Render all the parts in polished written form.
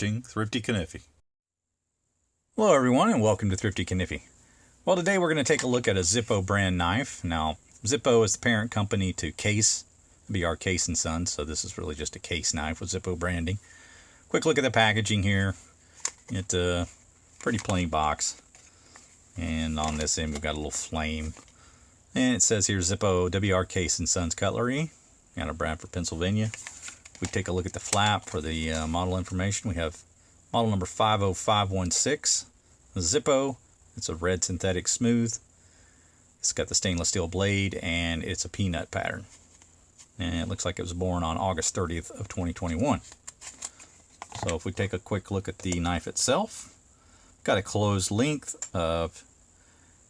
watching Thrifty Kaniffy. Hello everyone and welcome to Thrifty Kaniffy. Well, today we're going to take a look at a Zippo brand knife. Now, Zippo is the parent company to Case, BR Case & Sons, so this is really just a case knife with Zippo branding. Quick look at the packaging here. It's a pretty plain box. And on this end we've got a little flame. And it says here Zippo WR Case & Sons Cutlery out of Bradford, Pennsylvania. We take a look at the flap for the model information. We have model number 50516. Zippo. It's a red synthetic smooth. It's got the stainless steel blade and it's a peanut pattern. And it looks like it was born on August 30th of 2021. So if we take a quick look at the knife itself, got a closed length of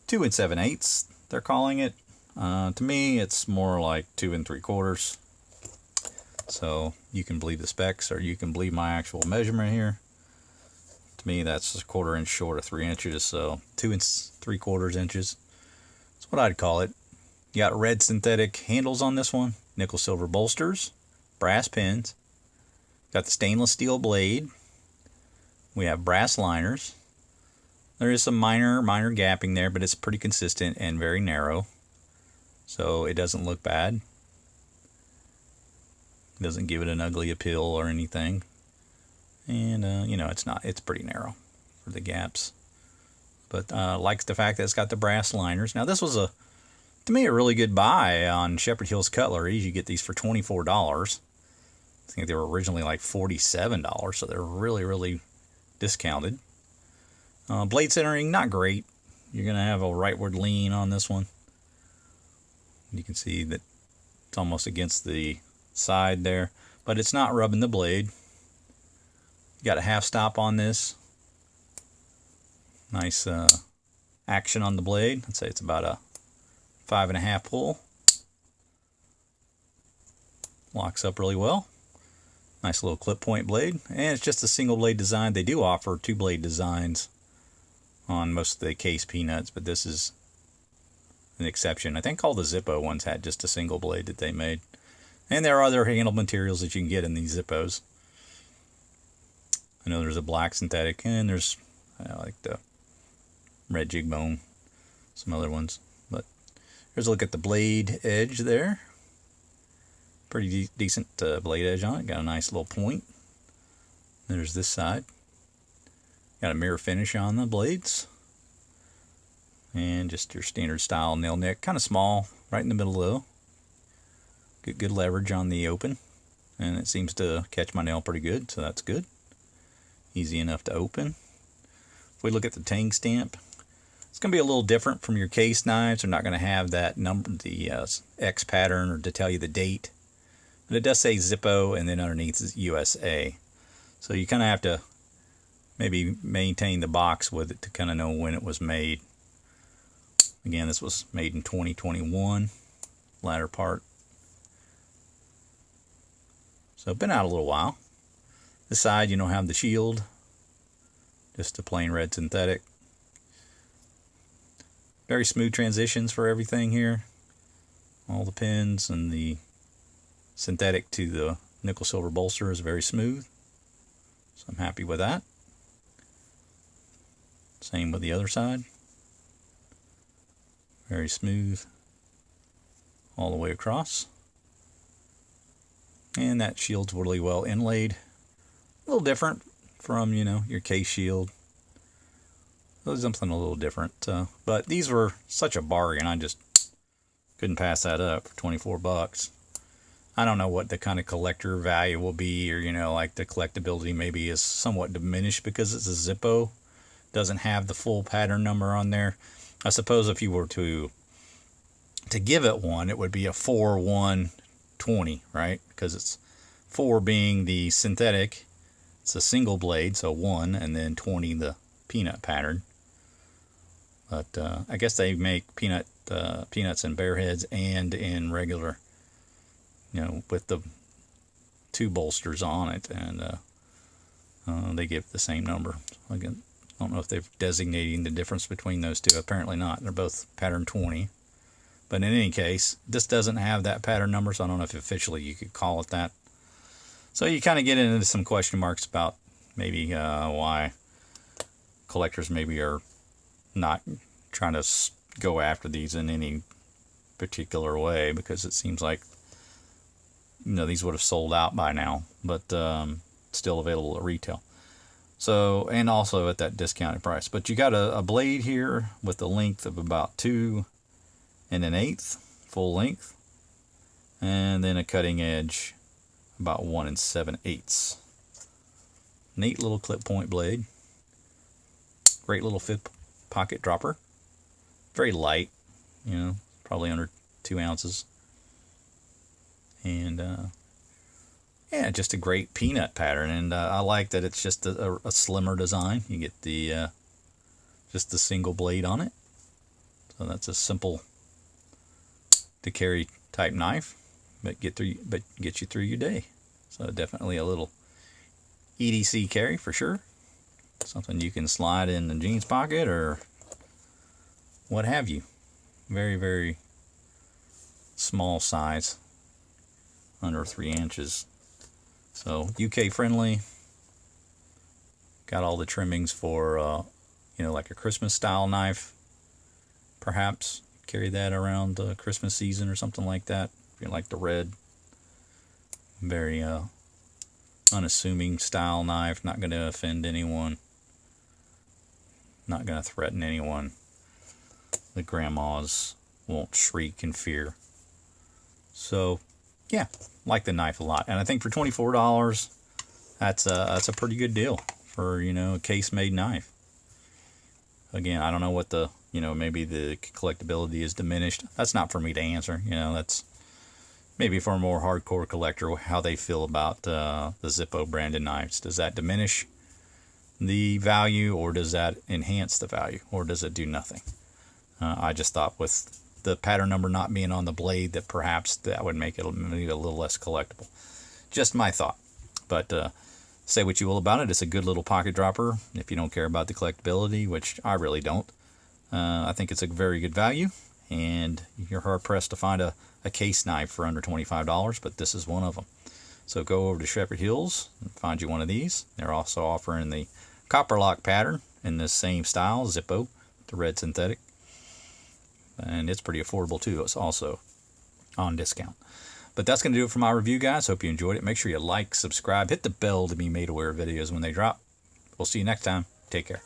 2 7/8. They're calling it. To me, it's more like 2 3/4. So you can believe the specs or you can believe my actual measurement here. To me, that's a 1/4 inch short of 3 inches, so 2 3/4 inches. That's what I'd call it. You got red synthetic handles on this one, nickel silver bolsters, brass pins. Got the stainless steel blade. We have brass liners. There is some minor gapping there, but it's pretty consistent and very narrow, so it doesn't look bad. Doesn't give it an ugly appeal or anything. And it's pretty narrow for the gaps, but likes the fact that it's got the brass liners. Now this was to me a really good buy on Shepherd Hills Cutleries. You get these for $24. I think they were originally like $47, so they're really discounted. Blade centering, not great. You're gonna have a rightward lean on this one. You can see that it's almost against the side there, but it's not rubbing the blade. You got a half stop on this. Nice action on the blade. I'd say it's about a 5.5 pull. Locks up really well. Nice little clip point blade, and it's just a single blade design. They do offer 2 blade designs on most of the Case peanuts, but this is an exception. I think all the Zippo ones had just a single blade that they made. And there are other handle materials that you can get in these Zippos. I know there's a black synthetic, and there's like the red jig bone, some other ones. But here's a look at the blade edge there. Pretty decent blade edge on it. Got a nice little point. There's this side. Got a mirror finish on the blades. And just your standard style nail nick. Kind of small, right in the middle though. Get good leverage on the open, and it seems to catch my nail pretty good, so that's good. Easy enough to open. If we look at the tang stamp, it's going to be a little different from your Case knives. They're not going to have that number, the X pattern, or to tell you the date. But it does say Zippo, and then underneath is USA. So you kind of have to maybe maintain the box with it to kind of know when it was made. Again, this was made in 2021, latter part. So been out a little while. This side you don't have the shield, just a plain red synthetic. Very smooth transitions for everything here. All the pins and the synthetic to the nickel silver bolster is very smooth. So I'm happy with that. Same with the other side. Very smooth all the way across. And that shield's really well inlaid. A little different from, your Case shield. Something a little different. But these were such a bargain. I just couldn't pass that up for $24. I don't know what the kind of collector value will be, or, like the collectability maybe is somewhat diminished because it's a Zippo. Doesn't have the full pattern number on there. I suppose if you were to give it one, it would be a 4-1-20, right? Because it's 4 being the synthetic, it's a single blade, so 1, and then 20 the peanut pattern. But I guess they make peanuts in bare heads and in regular, with the 2 bolsters on it, and they give the same number. Again, I don't know if they're designating the difference between those two. Apparently not. They're both pattern 20. But in any case, this doesn't have that pattern number, so I don't know if officially you could call it that. So you kind of get into some question marks about maybe why collectors maybe are not trying to go after these in any particular way, because it seems like, you know, these would have sold out by now, but still available at retail. So, and also at that discounted price. But you got a blade here with a length of about 2 1/8 full length, and then a cutting edge about 1 7/8. Neat little clip point blade. Great little fit pocket dropper. Very light, you know, probably under 2 ounces. And yeah, just a great peanut pattern. And I like that it's just a slimmer design. You get the just the single blade on it. So that's a simple to carry type knife, but gets you through your day. So definitely a little EDC carry for sure. Something you can slide in the jeans pocket or what have you. Very, very small size, under 3 inches. So UK friendly. Got all the trimmings for, you know, like a Christmas style knife. Perhaps carry that around the Christmas season or something like that. If you like the red. Very unassuming style knife. Not going to offend anyone. Not going to threaten anyone. The grandmas won't shriek in fear. So, yeah, like the knife a lot. And I think for $24, that's a pretty good deal for, you know, a case-made knife. Again, I don't know what the, you know, maybe the collectability is diminished. That's not for me to answer. You know, that's maybe for a more hardcore collector, how they feel about the Zippo branded knives. Does that diminish the value, or does that enhance the value, or does it do nothing? I just thought with the pattern number not being on the blade that perhaps that would make it maybe a little less collectible. Just my thought. But say what you will about it. It's a good little pocket dropper if you don't care about the collectability, which I really don't. I think it's a very good value, and you're hard-pressed to find a case knife for under $25, but this is one of them. So go over to Shepherd Hills and find you one of these. They're also offering the copper lock pattern in this same style, Zippo, the red synthetic. And it's pretty affordable too. It's also on discount. But that's going to do it for my review, guys. Hope you enjoyed it. Make sure you like, subscribe, hit the bell to be made aware of videos when they drop. We'll see you next time. Take care.